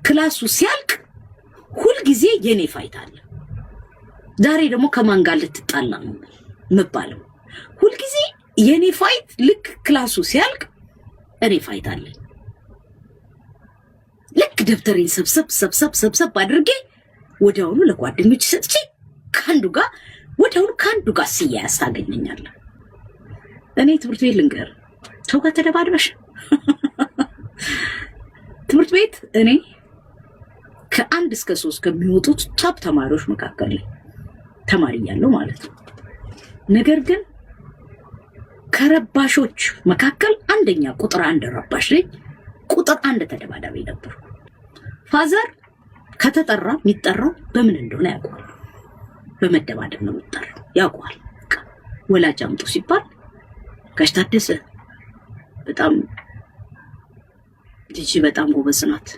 ክላሱ ሲያልቅ ሁሉ ጊዜ የኔ ፋይት አለ ዛሬ ደግሞ ከማን ጋር ልትጣላ ነው መባለው ሁሉ ጊዜ የኔ ፋይት ልክ ክላሱ ሲያልቅ እኔ ፋይት አለ ልክ ደብተሬን ሰብሰብ አድርጌ ወዲያውኑ ለጓደኞች ሰጥቼ ካንዱ ጋር ወዲያውኑ ካንዱ ጋር ሲያያዝ ታገኘኛለህ እኔ ትምህርት ቤት ልንገር ሰው ጋር ተደባድበሽ ትምህርት ቤት እኔ ከ1 እስከ 3 ከሚወጡት ቶፕ ተማሪዎች መካከል ተማሪ ያለው ማለት ነው ነገር ግን ከረባሾች መካከል አንደኛ ቁጥር 1 ረባሽ ነኝ ቁጥር 1 ተደባዳቢ ነበር ፋዘር ከተጠራ የሚጠራው በምን እንደሆነ ያውቃል በመደባደብ ነው የሚጠራው ያውቃል ወላጅ አምጡ ሲባል ጋሽ ታደሰ በጣም ጎበዝ ናት